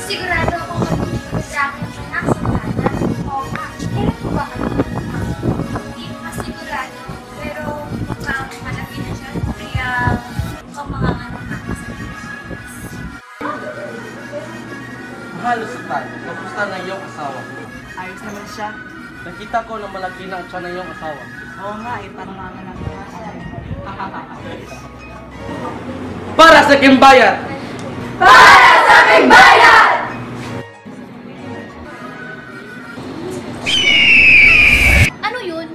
Sigurado ako magiging sa akin ng anak sa tanda. Oo nga. Kailan ko ba kayo? Hindi ko masigurado. Pero mukhang malaki na siya. Kaya mukhang mga anak natin sa Pilipinas. Mahal sa tayo. Kamusta na iyong asawa? Ayos naman siya. Nakita ko na malaki na ang tiyan ng iyong asawa. Oo nga, parang mga anak nga siya. Para sa Kimbayan! Para sa Pigbayan! Ano yun?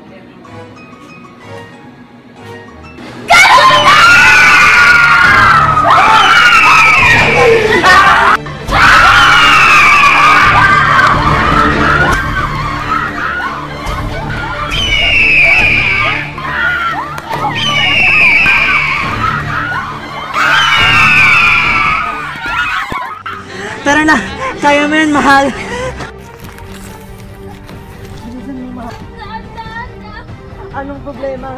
Tara na! Kaya mo yan, mahal! Saan? Anong problema?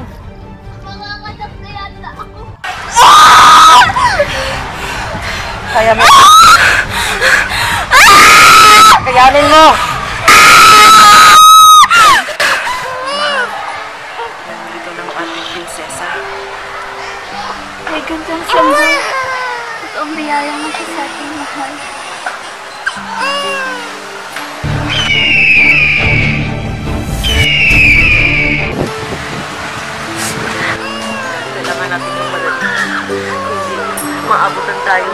Manganganak na yata ako. Kaya mo Kayanin mo! Nandito ng ating prinsesa. Ay, gandang samba. At ang biyaya mo siya sa ating mahal. Kailangan natin yung madali. Hindi, maabutan tayo.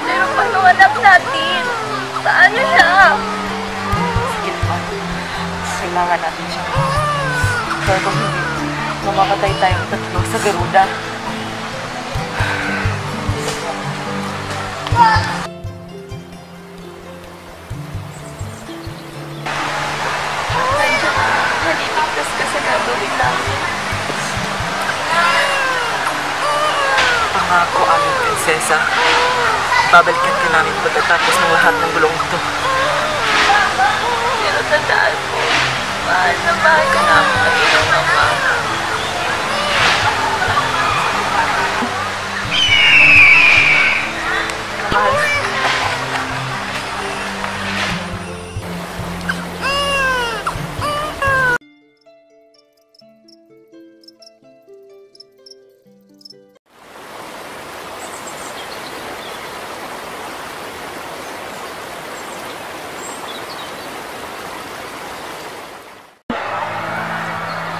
Pero paano anak natin? Paano siya? Sige naman. Kailangan natin siya. Pero kung hindi, mamamatay tayong tatlo sa Garuda. Maliligtas ka sa gagawin namin. Pangako aming prinsesa. Babalikan ka namin pagkatapos ng lahat ng gulong ito. Pero tandaan mo, mahal na mahal ka namin ang iyong ama. Mahal.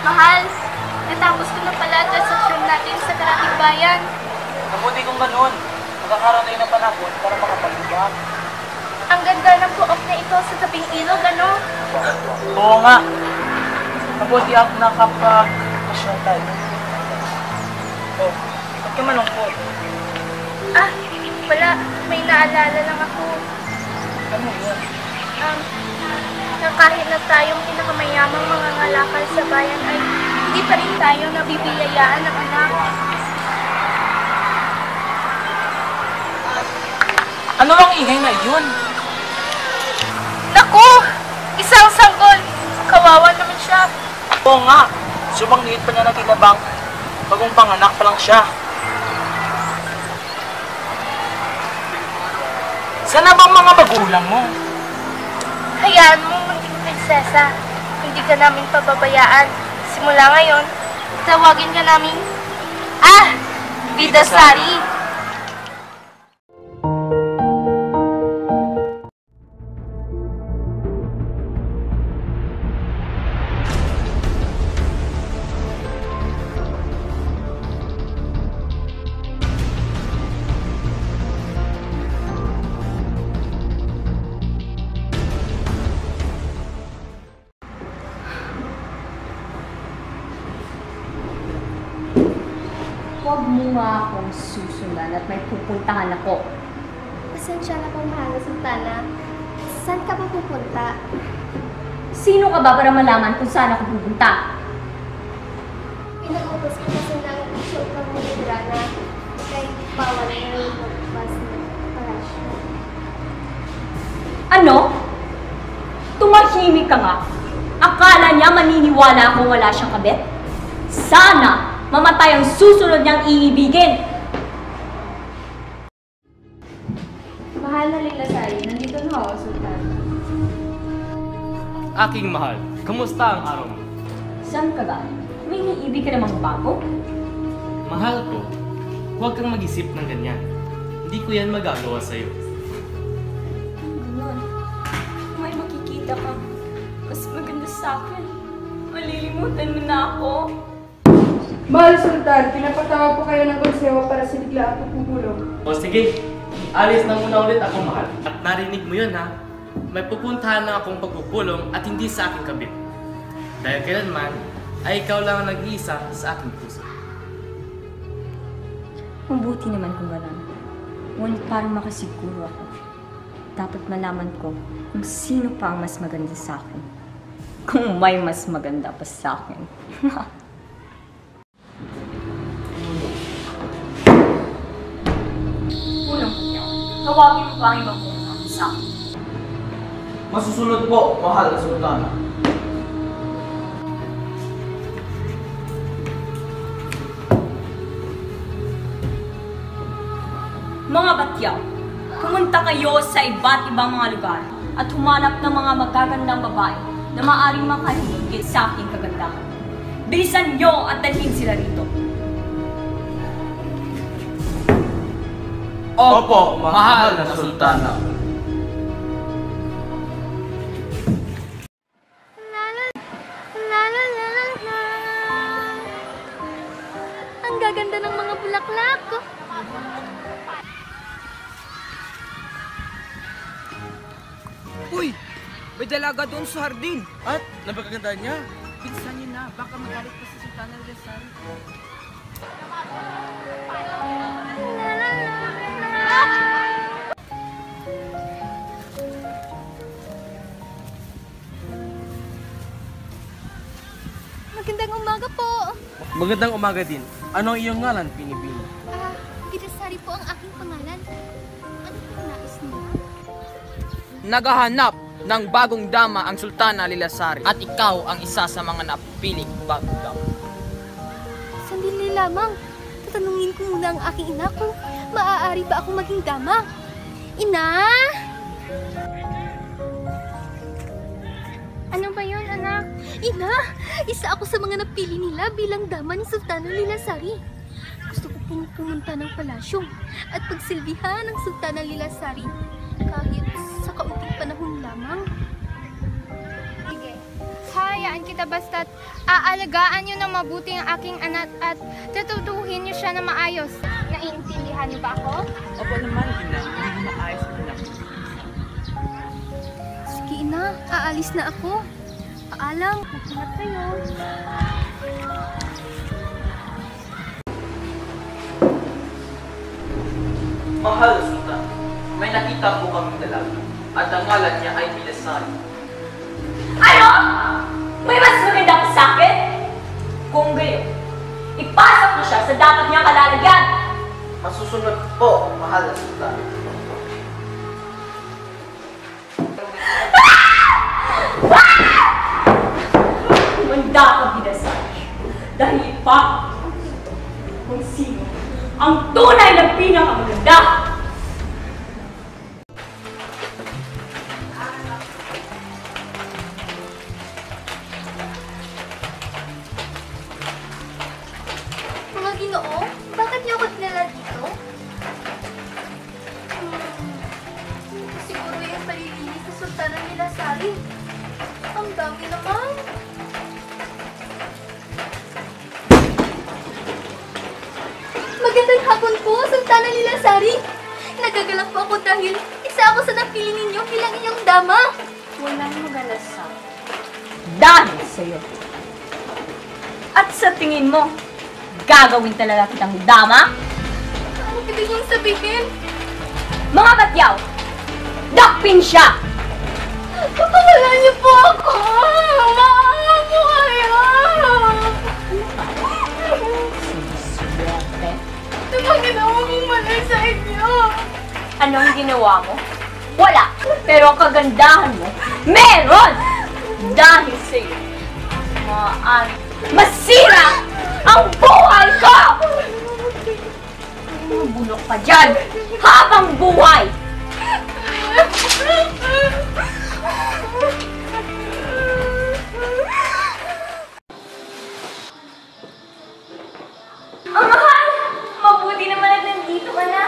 Mahal, natapos ko na pala ang transaksyon natin sa Karating Bayan. Mabuti kung ganoon. Magkakaroon tayo ng panahon para makapag-ibang. Ang ganda ng puok na ito sa tabing ilog, ano? Oo nga. Mabuti ako nakapag-asyon tayo. Oh, ba't ka malungkot? Ah, wala. May naalala lang ako. Ano yun? Na kahit na tayong pinakamayamang mga ngalakal sa bayan ay hindi pa rin tayo nabibiyayaan ng anak. Ano ang ingay na yun? Naku! Isang sanggol! Kawawa naman siya. Oo nga. Subang liit pa niya na tinabang. Bagong panganak pa lang siya. Sana bang mga magulang mo? Hayaan mo, munting prinsesa. Hindi ka namin pababayaan. Simula ngayon, tawagin ka namin, Bidasari! Huwag mo nga akong susundan at may pupuntahan ako. Pasensya na po, mahal na Santana. Saan ka ba pupunta? Sino ka ba para malaman kung saan ako pupunta? Pinag-upos ko kasi ng show ng Libra na kay bawal na yung magbas ng palasyo. Ano? Tumahimik ka nga. Akala niya maniniwala akong wala siyang kabit? Sana mamatay ang susunod niyang iibigin. Mahal na Lila Sari, nandito na ako, Sultan. Aking mahal, kamusta ang araw mo? Saan ka galing? May iniibig ka namang bago? Mahal ko, huwag kang mag-isip ng ganyan. Hindi ko yan magagawa sa'yo. Ganun. May makikita ka. Mas maganda sa akin. Malilimutan mo na ako. Mahal Sultan, pinapatawag po kayo ng konseho para sa bigla at pupulong. O sige, alis na muna ulit ako, mahal. At narinig mo yun, ha? May pupuntahan na akong pagpupulong at hindi sa aking kabit. Dahil kailanman, ay ikaw lang ang nag-iisa sa aking puso. Mabuti naman kung gano'n. Ngunit parang makasiguro ako. Dapat malaman ko kung sino pa ang mas maganda sa akin. Kung may mas maganda pa sa akin. Unang tawagin mo pa ang ibang pumunta sa akin. Masusunod po, mahal na sultana. Mga batyaw, pumunta kayo sa iba't ibang mga lugar at humanap ng mga magagandang babae na maaaring makahigit sa aking kagandahan. Bilisan nyo at dalhin sila rito. Opo, mahal na sultana. Ang gaganda ng mga bulaklak ko. Uy! May dalaga doon sa hardin. At napakaganda niya. Pinsan niyo na. Baka magalit pa si Sultana Rizal. Magandang umaga po. Magandang umaga din. Ano ang iyong ngalan, Pinipini? Gidasari po ang aking pangalan. Ano po nais niyo? Naghahanap ng bagong dama ang Sultana Lilasari. At ikaw ang isa sa mga napiling bagong dama. Sandali lamang. Tatanungin ko muna ang aking ina kung maaari ba akong maging dama. Ina! Ano ba yun, anak? Ina! Isa ako sa mga napili nila bilang dama ni Sultana Lilasari. Gusto ko pong pumunta ng palasyo at pagsilbihan ng Sultana Lilasari kahit sa kaunting panahon lamang. Sige. Hayaan kita basta't aalagaan niyo na mabuti ang aking anak at tututuhin niyo siya na maayos. Naiintindihan niyo ba ako? Opo naman, ina. Hindi maayos ko lang. Sige, ina. Aalis na ako. Paalam. Maghanap kayo. Mahal na sultan, may nakita po kaming dalaga. At ang ngalan niya ay Milasari. Ano? May mas maganda pa sa akin? Kung gayon, ipasok mo siya sa dapat niyang kalalagyan. Masusunod po, mahal na sultan. Kumanda ka, Bidasay. Dahil ipakot kung sino ang tunay na pinakamaganda. Mga Ginoo, bakit niyo ako dinala dito? Siguro yung palilinis sa Sultana Lilasari. Ang dami naman. Magandang hapon po, Sultana Lilasari. Nagagalak po ako dahil isa ako sa napili ninyo bilang inyong dama. Walang maganda sa dahil sa'yo. At sa tingin mo, gagawin talaga kitang dama? Ano ibig niyong sabihin? Mga batyaw, dakpin siya! Pakawalan niyo po ako! Maawa po kayo! Ano ba ginawa mong mali sa inyo? Anong ginawa mo? Wala! Pero ang kagandahan mo, meron! Dahil sa'yo, maaari masira ang buhay ko! Mabulok pa dyan habang buhay! Ang mahal! Mabuti naman at nandito ka na.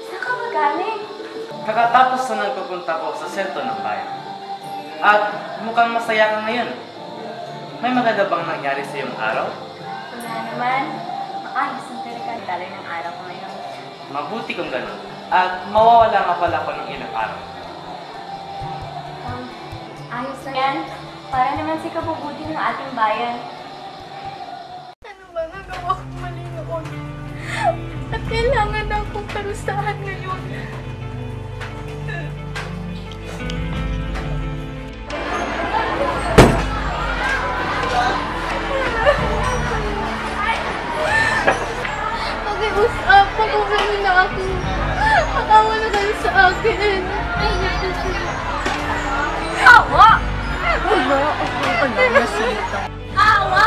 Saan ka magaling? Kakatapos na nagpupunta ko sa sentro ng bayan. At mukhang masaya ka ngayon. May maganda bang nangyari sa iyong araw? Wala naman. Maayos ang talaga ng araw ko ngayon. Mabuti kung gano'n. At mawawala nga pala ako ng ilang araw. Ayos na yan. Para naman si kabubuti ng ating bayan. Ano ba nagawa kong mali noon? At kailangan na akong parusahan ngayon. Pakiusap, pag-uwi na ako. Matawa na kayo sa akin. Awa! Awa!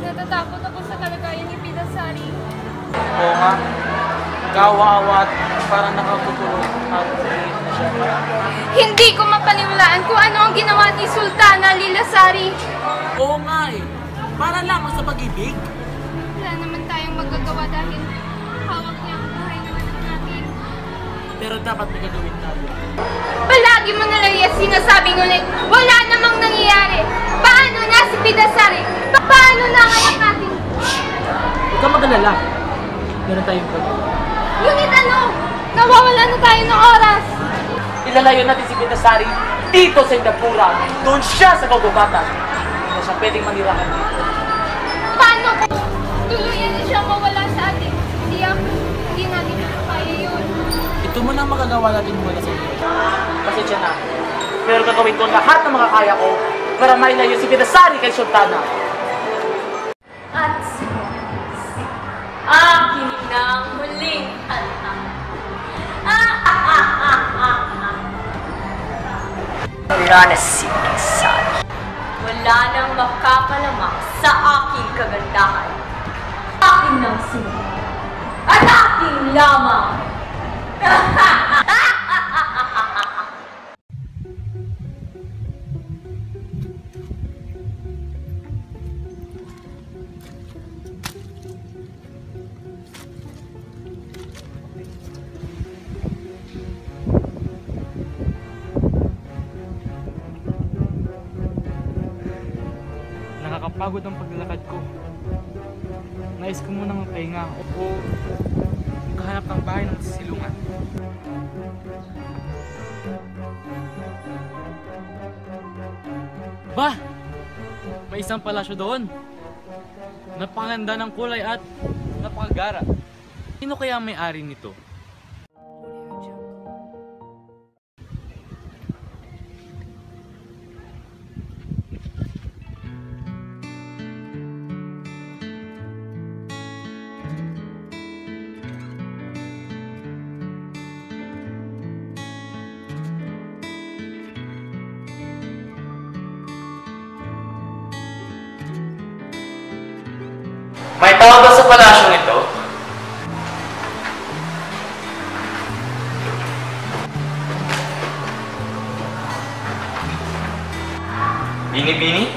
Natatakot ako sa kalagayan ni Pidasari. Oo nga. Kawawa at parang nakakukulong at tingin na siya. Hindi ko mapaniwalaan kung ano ang ginawa ni Sultana Lilasari. Oo nga eh. Para lamang sa pag-ibig. Wala naman tayong magagawa dahil hawak niya ang buhay naman natin. Pero dapat may gagawin tayo. Palagi mo na lang yung sinasabing ulit, wala namang nangyayari. Paano na si Pidasari? Paano na ang anak natin? Huwag ka mag-alala. Meron tayong pag- Ngunit ano? Nawawala na tayo ng oras. Ilalayo natin si Pidasari dito sa Indapura. Doon siya sa kagubatan. Hindi siya pwedeng manirahan dito. Paano kung tuluyan na siya mawala sa atin? Hindi natin kaya yun. Ito mo na ang magagawa natin mula sa iyo. Pasensya na. Pero gagawin ko lahat ng mga kaya ko para mailayo si Pidasari kay Sultana. At sa wakas, akin ng huling kanta. Wala na si Pidasari. Wala nang makakalamak sa aking kagandahan. Akin ng sinunod. At akin lamang. pagod ang paglalakad ko. Nais ko munang magpahinga o magkahanap ng bahay ng sisilungan. Ba! May isang palasyo doon. Napakaganda ng kulay at napakagara. Sino kaya ang may-ari nito? May tao ba sa palasyong ito? Bini-bini?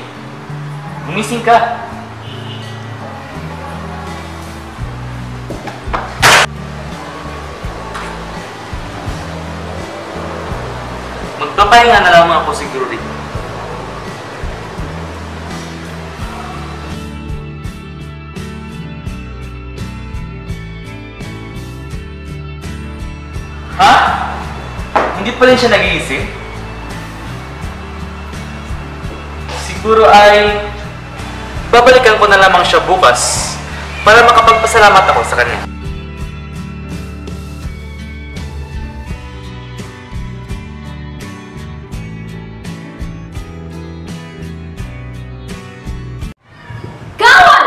Gumising ka! Magpapahinga na lamang ako siguro rin. Ha? Hindi pa rin siya nagigising? Siguro ay babalikan ko na lamang siya bukas para makapagpasalamat ako sa kanya. Kawal!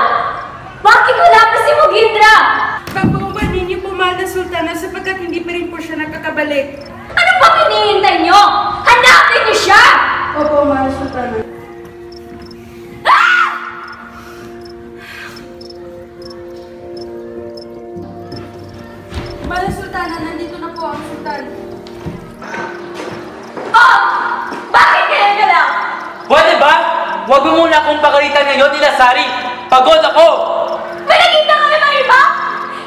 Bakit wala pa si Mugindra? Pagpaubanin niyo po, mahal na Sultana, sapagkat hindi pa rin po siya nakakabalik. Ano ba hinihintay nyo? Hanapin niyo siya! Opo, mahal na Sultana. Mahal na Sultana, nandito na po ang Sultan. Oh! Bakit ngayon ka lang? Pwede ba? Huwag mo muna akong pagalitan ngayon, Nilasari! Pagod ako! May nakita kami ng iba?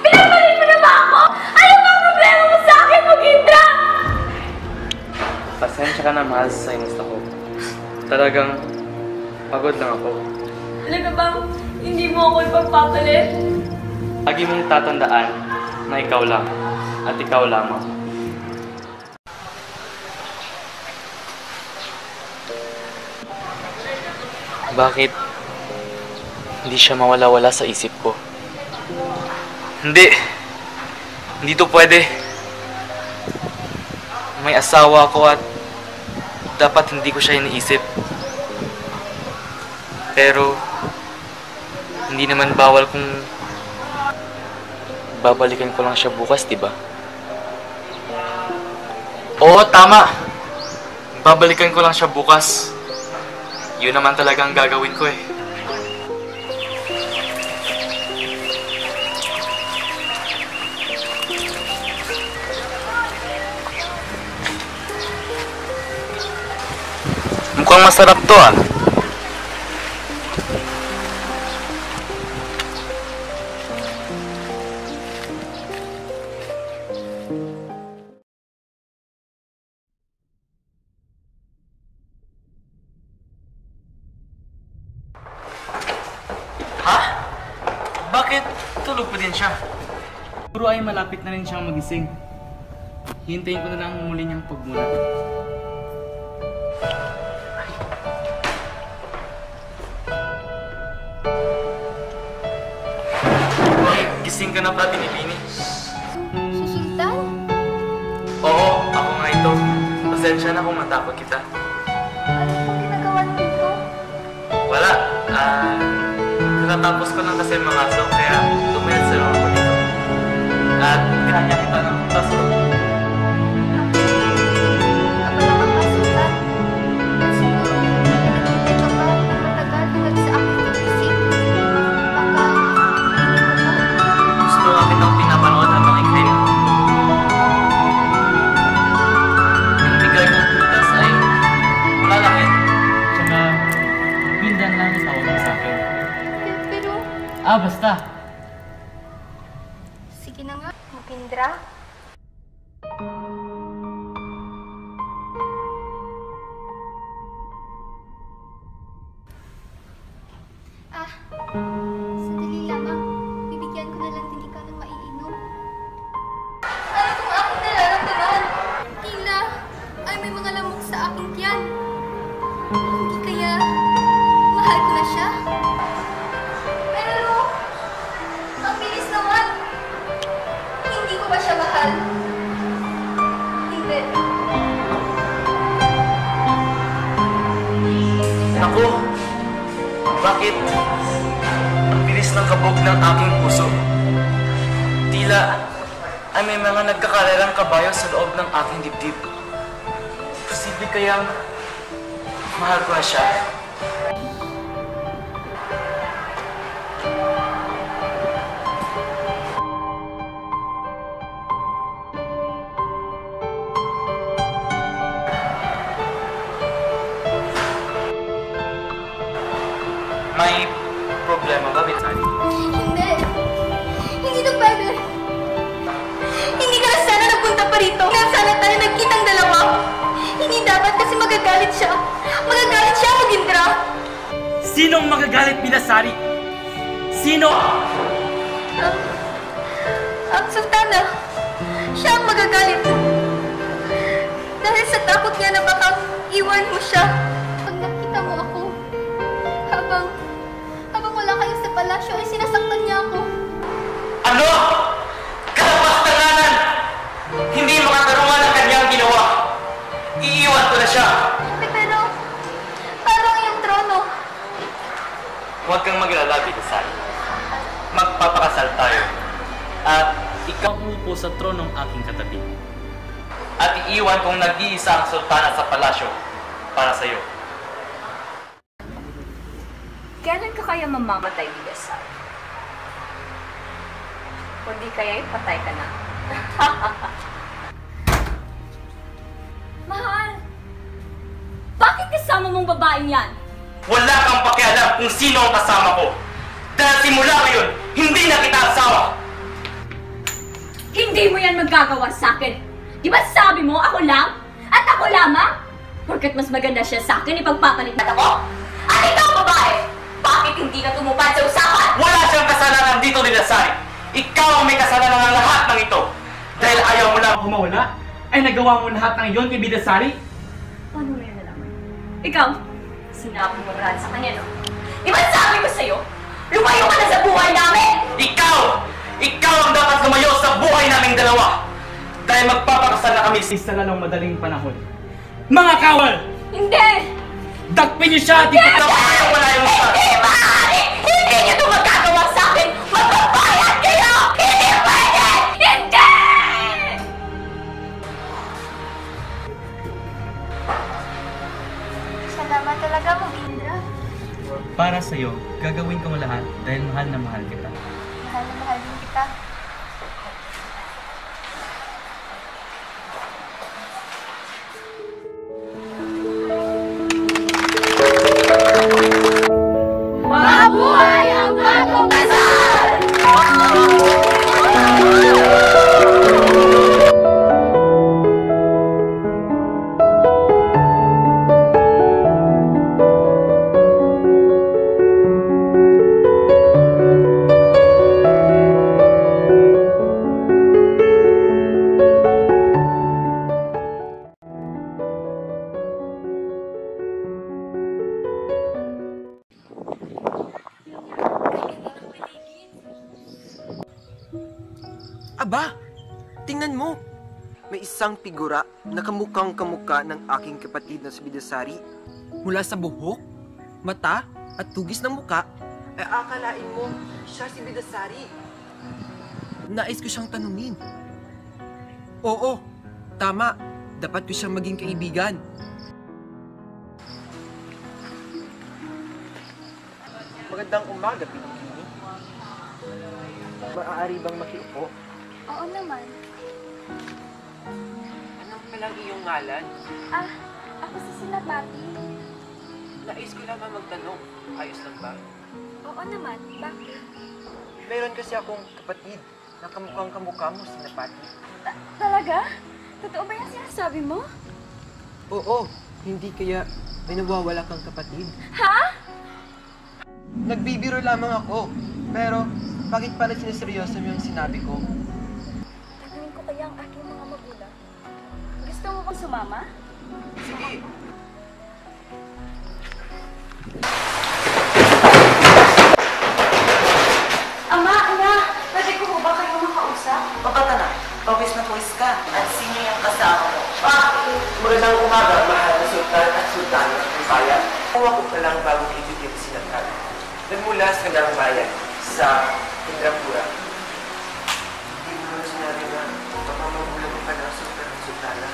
Pinagpalit mo na ba ako? Ano ba ang problema mo sa akin, Mugindra? Pasensya ka na, mahal sa gusto ko. Talagang pagod lang ako. Talaga bang hindi mo ako ipagpapalit? Lagi mong tatandaan na ikaw lang at ikaw lamang. Bakit hindi siya mawala-wala sa isip ko? Hindi to pwede. May asawa ako at dapat hindi ko siya iniisip. Pero hindi naman bawal kung babalikan ko lang siya bukas, diba? Oo, tama. Babalikan ko lang siya bukas. Yun naman talaga ang gagawin ko eh. Mukhang masarap to ah. Ha? Bakit tulog pa din siya? Siguro ay malapit na rin siyang magising. Hintayin ko na lang muli niyang pagmulat. Gising ka na ba, Binibini? Si Sultan? Oo, ako nga ito. Pasensya na kung matakot kita. Ano pong ginagawa niyo dito? Wala. Kakatapos ko lang kasi mga aso, kaya tumayad sa ako dito. At pinanya kita ng taso. Abala ka pa, Sultan. Siguro, naghihintay ka pa ng matagal hanggang sa aking pagising. Baka, hiling ka pa. Gusto nga kitang pinapanood habang ikay. Yung bigay kong putas ay wala lang eh. Tsaka, pindan lang ang tawag mo sa akin. Pero, Basta. sige na nga, Mugindra. Hindi kaya mahal ko na siya? Pero, ang bilis naman. Hindi ko ba siya mahal? Hindi. Naku, bakit ang bilis ng kabog ng aking puso? Tila ay may mga nagkakalalang kabayo sa loob ng aking dibdib. Posible kayang mahal ko na siya? May problema ba, Bitsari? Hindi. Hindi na pwede. Hindi ka na sana nagpunta pa rito. Kaya sana tayo nagkitang dalawa. Hindi dapat kasi magagalit siya. Magagalit siya, Mugindra. Sinong magagalit, Bilasari? Sino? Ang Sultana. Siya ang magagalit. Dahil sa takot niya na baka iwan mo siya. Pag nakita mo ako, habang wala kayo sa palasyo, ay sinasaktan niya ako. Ano? Kalapastanganan! Hindi makatarungan ang kanyang ginawa. Iiwan ko na siya. Pero, parang yung trono. Huwag kang mag-alala, Bilasari. Magpapakasal tayo. At ikaw umupo sa tronong aking katabi. At iiwan kong nag-iisa ang sultana sa palasyo para sa iyo. Kailan ka kaya mamamatay, Bilasari? Kundi kaya patay ka na. Mahal! Bakit kasama mong babaeng yan? Wala kang pakialam kung sino ang kasama ko. Dahil simula ngayon, hindi na kita asawa. Hindi mo yan magagawa sa akin. Di ba sabi mo, ako lang? At ako lamang? Porket mas maganda siya sa akin, ipagpapalit na ako? At ikaw, babae! Bakit hindi ka tumupad sa usapan? Wala siyang kasalanan dito, Bilasari. Ikaw ang may kasalanan ng lahat ng ito. Dahil ayaw mo lang humawala, ay nagawa mo lahat ng iyon kay Bilasari. Paano mo yan nalaman? Ikaw, sinabi mo rin sa kanya, no? Di ba sabi ko sa'yo, lumayo ka na sa buhay namin! Ikaw! Ikaw ang dapat lumayo sa buhay naming dalawa. Dahil magpapakasal na kami sa lalong madaling panahon. Mga kawal! Hindi! Dakpin niyo siya! Di ko wala yung siya! Hindi maaari! Hindi niyo ito magagawa sa akin! Magbabayad kayo! Hindi pwede! Hindi! Salamat talaga, Mugindra. Para sa'yo, gagawin ko lahat dahil mahal na mahal kita. Mahal na mahal din kita. Mabuhay ang bagong kasal! Aba! Tingnan mo! May isang figura na kamukhang kamukha ng aking kapatid na si Bilasari. Mula sa buhok, mata, at tugis ng muka, ay akalain mo siya si Bilasari. Nais ko siyang tanungin. Oo, tama. Dapat ko siyang maging kaibigan. Magandang umaga, Pilipino. Maaari bang makiupo? Oo naman. Anong palang iyong ngalan? Ako si Sinapati. Nais ko lang magtanong. Ayos lang ba? Oo naman. Bakit? Meron kasi akong kapatid na kamukhang kamukha mo, Sinapati. Talaga? Totoo ba yung sinasabi mo? Oo, hindi kaya may nawawala kang kapatid. Ha? Nagbibiro lamang ako, pero bakit pala siniseryoso mo yung sinabi ko? Tanungin ko kaya ang aking mga magulang. Gusto mo bang sumama? Sige. asawa ko pa lang bago naibigay ko sila kami. Nagmula sa kanilang bayan sa Indrapura. Hindi mo na sinabi na mapamagulang ka na ng sultana.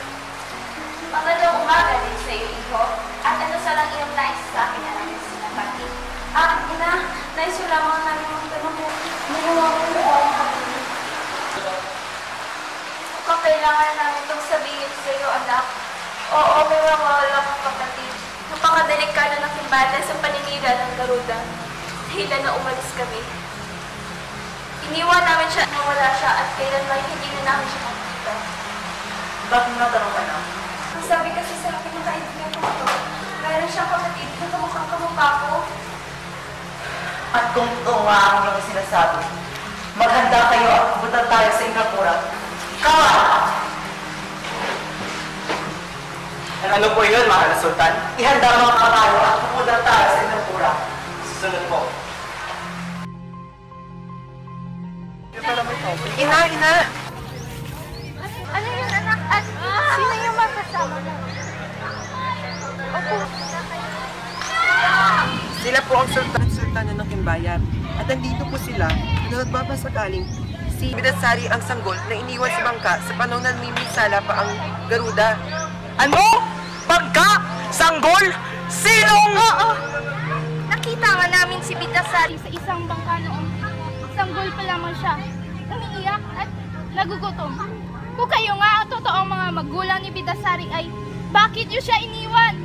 Magandang umaga din sa iyo, Iho. At ano sa lang iyong nais sa akin na namin sinabati? Ina, nais ko lamang namin magtanong mo. Nagawa ko na ba ang kapatid? Kung kailangan namin itong sabihin sa iyo, anak. Oo, may mawala akong kapatid. Napakadelikado ng kimbata sa paninira ng Garuda. Dahilan na umalis kami. Iniwan namin siya, nawala siya at kailanman hindi na namin siya makita. Bakit natanong ka na? Ang sabi kasi sa akin ng kaibigan ko ito, mayroon siyang kapatid na kamukhang kamukha ko. At kung ito nga ang mga sinasabi, maghanda kayo at pupunta tayo sa Indrapura. Kawan! Ano po yun, mahal na sultan? Ihanda mga kabayo at pupunta tayo sa Indrapura. Susunod po. Ina! Ano yun, anak? At sino yung magkasama mo? Opo. Sila po ang sultana ng Kimbayan. At nandito po sila na nagbabasakaling si Bidasari ang sanggol na iniwan sa bangka sa panahon na miminsala pa ang Garuda. Ano? Bangka? Sanggol? Sinong? Oo. Nakita nga namin si Bidasari sa isang bangka noon. Sanggol pa lamang siya. Umiiyak at nagugutom. Kung kayo nga ang totoong mga magulang ni Bidasari ay bakit niyo siya iniwan?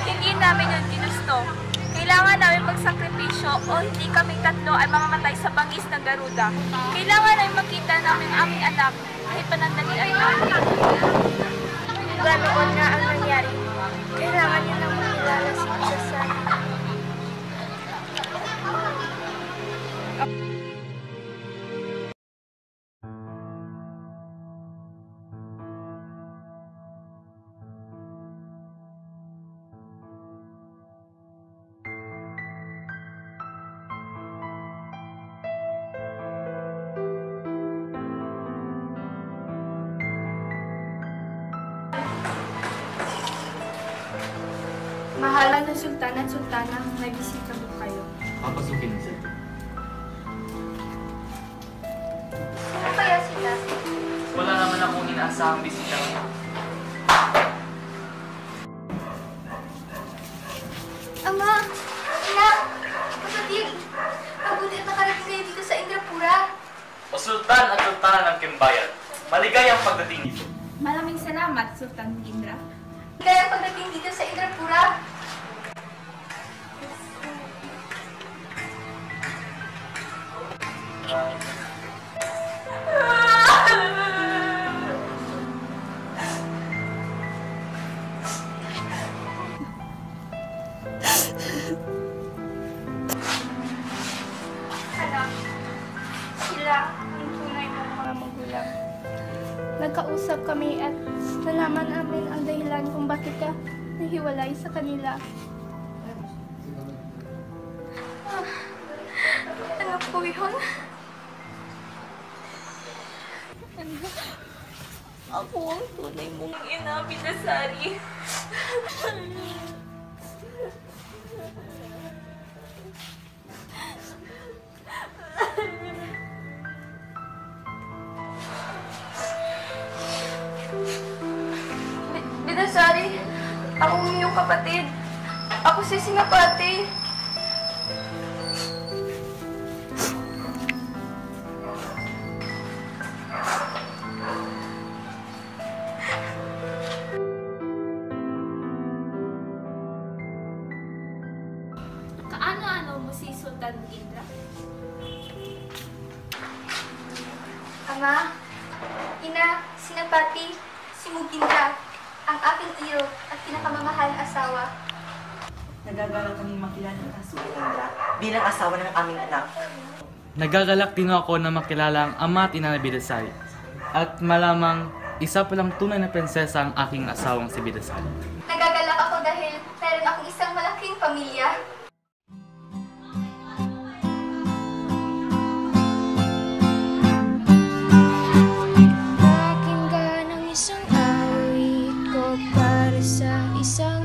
Hindi namin yun ginusto. Kailangan namin magsakripisyo o hindi kami tatlo ay mamamatay sa bangis ng Garuda. Kailangan namin makita namin ang aming anak kahit panandalian namin. Ganoon nga ang nangyari. Kailangan niyo nang makilala si Bidasari. Mahalan na sultan at sultana, may bisita po kayo. Papasukin mo sila. Ano kaya sila? Wala naman akong inaasahang bisita. Ama! Ina! Kapatid! Mabuti at nakarating kayo dito sa Indrapura. O sultan at sultana ng Kimbayan, maligayang pagdating dito. Maraming salamat, Sultan Indra. Kaya pagdating dito sa Indrapura, anak, sila ang tunay ng mga magulang. Nagkausap kami at nalaman namin ang dahilan kung bakit ka nahiwalay sa kanila. Ano po yun? Ako ang tunay mong ina, Bidasari. Bidasari, ako ang iyong kapatid. Ako si Sinapati. Kaano-ano mo si Sultan Indra? Ama, Ina, Sinapati, si Mugindra, ang aking iyo at pinakamamahal na asawa. Nagagalak kami makilala ng Sultan Indra bilang asawa ng aming anak. Nagagalak din ako na makilala ang ama at ina na Bidasari. At malamang isa palang tunay na prinsesa ang aking asawang si Bidasari. Nagagalak ako dahil meron akong isang malaking pamilya. Pakinggan ang isang awit ko para sa isang